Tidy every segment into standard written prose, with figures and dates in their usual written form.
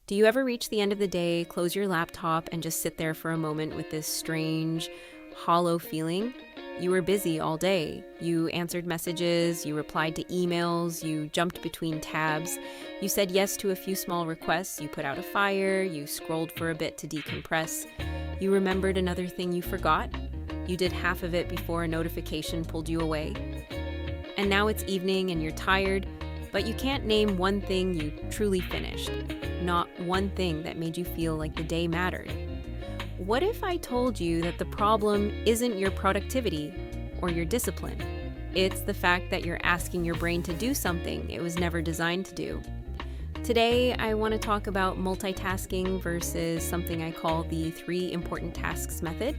Do you ever reach the end of the day, close your laptop, and just sit there for a moment with this strange, hollow feeling? You were busy all day. You answered messages, you replied to emails, you jumped between tabs, you said yes to a few small requests, you put out a fire, you scrolled for a bit to decompress, you remembered another thing you forgot, you did half of it before a notification pulled you away. And now it's evening and you're tired, but you can't name one thing you truly finished. Not one thing that made you feel like the day mattered. What if I told you that the problem isn't your productivity or your discipline? It's the fact that you're asking your brain to do something it was never designed to do. Today, I want to talk about multitasking versus something I call the 3 important tasks method.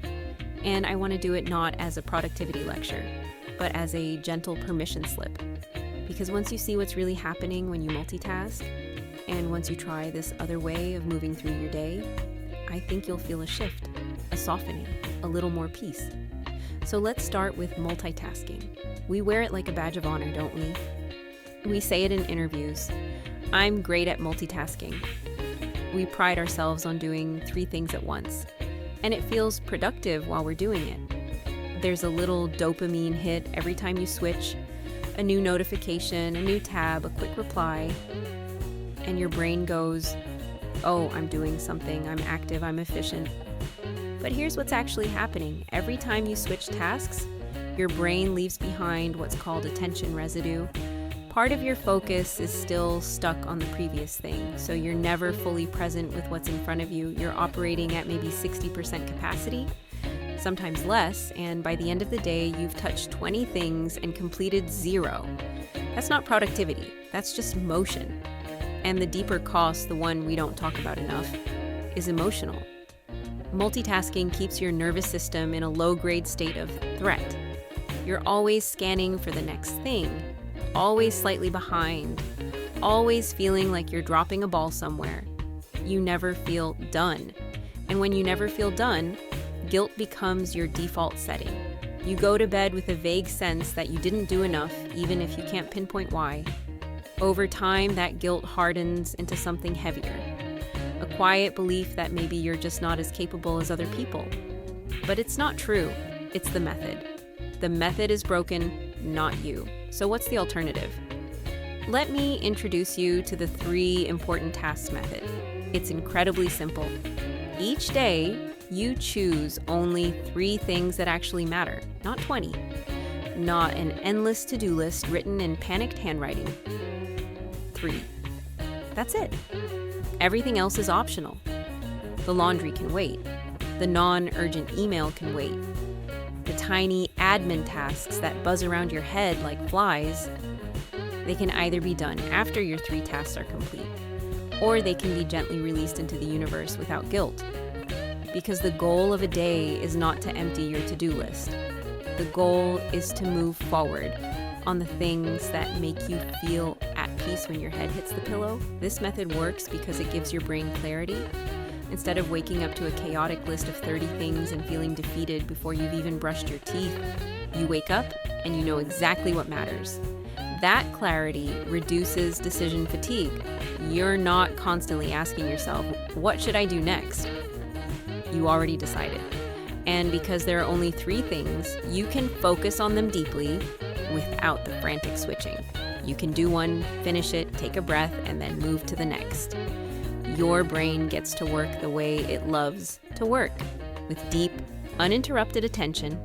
And I want to do it not as a productivity lecture, but as a gentle permission slip. Because once you see what's really happening when you multitask, and once you try this other way of moving through your day, I think you'll feel a shift, a softening, a little more peace. So let's start with multitasking. We wear it like a badge of honor, don't we? We say it in interviews. I'm great at multitasking. We pride ourselves on doing 3 things at once, and it feels productive while we're doing it. There's a little dopamine hit every time you switch, a new notification, a new tab, a quick reply, and your brain goes, oh, I'm doing something, I'm active, I'm efficient. But here's what's actually happening. Every time you switch tasks, your brain leaves behind what's called attention residue. Part of your focus is still stuck on the previous thing, so you're never fully present with what's in front of you. You're operating at maybe 60% capacity, sometimes less, and by the end of the day, you've touched 20 things and completed 0. That's not productivity, that's just motion. And the deeper cost, the one we don't talk about enough, is emotional. Multitasking keeps your nervous system in a low-grade state of threat. You're always scanning for the next thing, always slightly behind, always feeling like you're dropping a ball somewhere. You never feel done. And when you never feel done, guilt becomes your default setting. You go to bed with a vague sense that you didn't do enough, even if you can't pinpoint why. Over time, that guilt hardens into something heavier, a quiet belief that maybe you're just not as capable as other people. But it's not true. It's the method. The method is broken, not you. So what's the alternative? Let me introduce you to the 3 important tasks method. It's incredibly simple. Each day, you choose only 3 things that actually matter, not 20. Not an endless to-do list written in panicked handwriting. 3. That's it. Everything else is optional. The laundry can wait. The non-urgent email can wait. The tiny admin tasks that buzz around your head like flies, they can either be done after your 3 tasks are complete, or they can be gently released into the universe without guilt. Because the goal of a day is not to empty your to-do list. The goal is to move forward on the things that make you feel at peace when your head hits the pillow. This method works because it gives your brain clarity. Instead of waking up to a chaotic list of 30 things and feeling defeated before you've even brushed your teeth, you wake up and you know exactly what matters. That clarity reduces decision fatigue. You're not constantly asking yourself, what should I do next? You already decided. And because there are only 3 things, you can focus on them deeply without the frantic switching. You can do one, finish it, take a breath, and then move to the next. Your brain gets to work the way it loves to work, with deep, uninterrupted attention,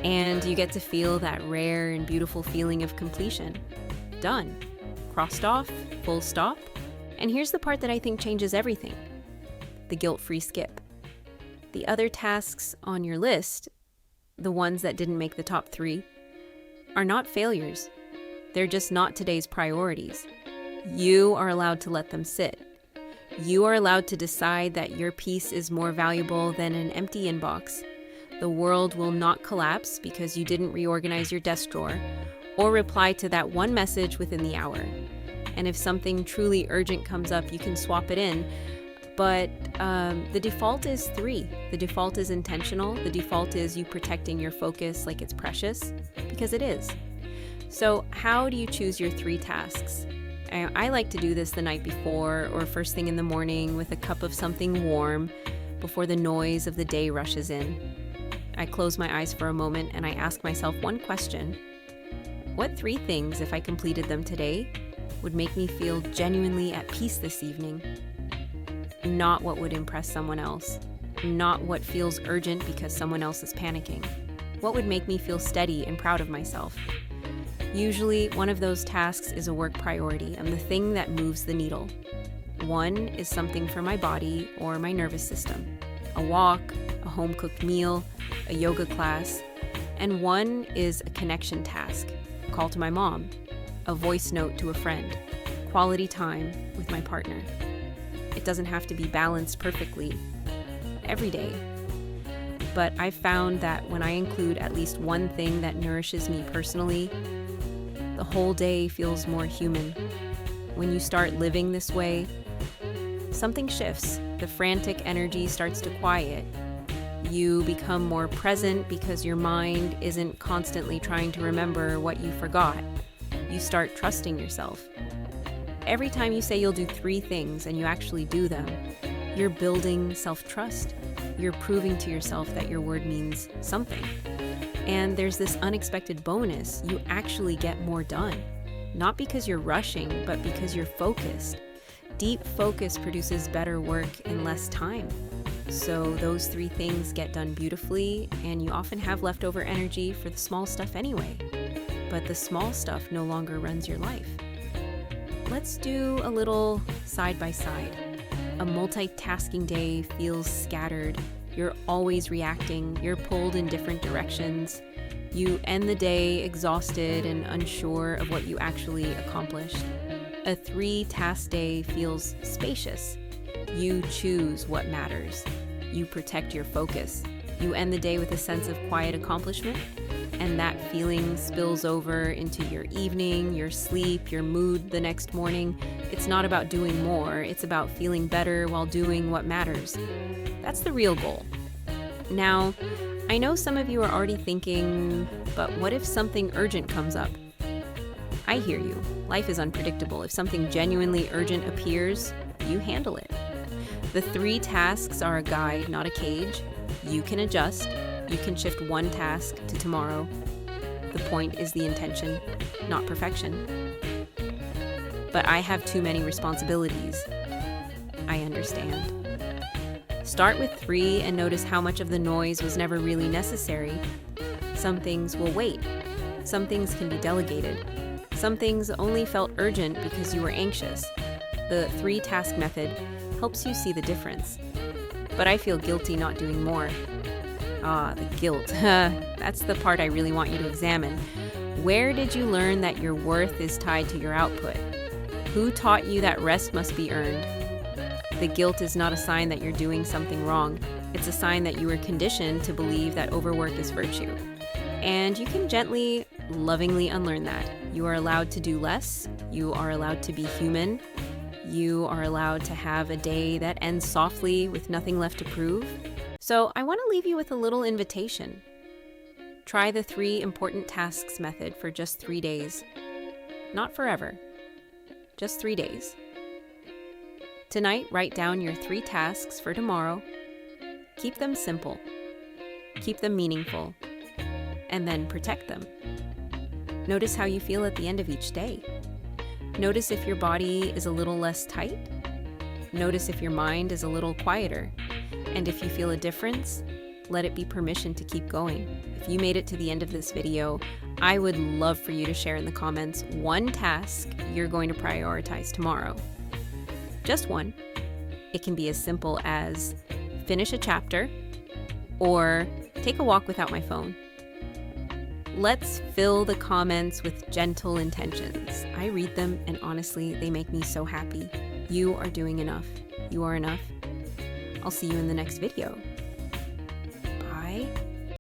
and you get to feel that rare and beautiful feeling of completion. Done. Crossed off, full stop. And here's the part that I think changes everything: the guilt-free skip. The other tasks on your list, the ones that didn't make the top 3, are not failures. They're just not today's priorities. You are allowed to let them sit. You are allowed to decide that your peace is more valuable than an empty inbox. The world will not collapse because you didn't reorganize your desk drawer or reply to that one message within the hour. And if something truly urgent comes up, you can swap it in. But the default is 3. The default is intentional. The default is you protecting your focus like it's precious, because it is. So how do you choose your 3 tasks? I like to do this the night before or first thing in the morning with a cup of something warm before the noise of the day rushes in. I close my eyes for a moment and I ask myself one question. What 3 things, if I completed them today, would make me feel genuinely at peace this evening? Not what would impress someone else. Not what feels urgent because someone else is panicking. What would make me feel steady and proud of myself? Usually, one of those tasks is a work priority and the thing that moves the needle. One is something for my body or my nervous system. A walk, a home-cooked meal, a yoga class. And one is a connection task. A call to my mom. A voice note to a friend. Quality time with my partner. It doesn't have to be balanced perfectly every day. But I've found that when I include at least one thing that nourishes me personally, the whole day feels more human. When you start living this way, something shifts. The frantic energy starts to quiet. You become more present because your mind isn't constantly trying to remember what you forgot. You start trusting yourself. Every time you say you'll do 3 things and you actually do them, you're building self-trust. You're proving to yourself that your word means something. And there's this unexpected bonus. You actually get more done. Not because you're rushing, but because you're focused. Deep focus produces better work in less time. So those 3 things get done beautifully, and you often have leftover energy for the small stuff anyway. But the small stuff no longer runs your life. Let's do a little side by side. A multitasking day feels scattered. You're always reacting. You're pulled in different directions. You end the day exhausted and unsure of what you actually accomplished. A 3-task day feels spacious. You choose what matters. You protect your focus. You end the day with a sense of quiet accomplishment, and that feeling spills over into your evening, your sleep, your mood the next morning. It's not about doing more, it's about feeling better while doing what matters. That's the real goal. Now, I know some of you are already thinking, but what if something urgent comes up? I hear you. Life is unpredictable. If something genuinely urgent appears, you handle it. The 3 tasks are a guide, not a cage. You can adjust. You can shift one task to tomorrow. The point is the intention, not perfection. But I have too many responsibilities. I understand. Start with 3 and notice how much of the noise was never really necessary. Some things will wait. Some things can be delegated. Some things only felt urgent because you were anxious. The 3-task method helps you see the difference. But I feel guilty not doing more. The guilt. That's the part I really want you to examine. Where did you learn that your worth is tied to your output? Who taught you that rest must be earned? The guilt is not a sign that you're doing something wrong. It's a sign that you were conditioned to believe that overwork is virtue. And you can gently, lovingly unlearn that. You are allowed to do less. You are allowed to be human. You are allowed to have a day that ends softly with nothing left to prove. So I want to leave you with a little invitation. Try the 3 important tasks method for just 3 days. Not forever. Just 3 days. Tonight, write down your 3 tasks for tomorrow. Keep them simple. Keep them meaningful. And then protect them. Notice how you feel at the end of each day. Notice if your body is a little less tight. Notice if your mind is a little quieter. And if you feel a difference, let it be permission to keep going. If you made it to the end of this video, I would love for you to share in the comments one task you're going to prioritize tomorrow. Just one. It can be as simple as finish a chapter or take a walk without my phone. Let's fill the comments with gentle intentions. I read them and honestly, they make me so happy. You are doing enough. You are enough. I'll see you in the next video.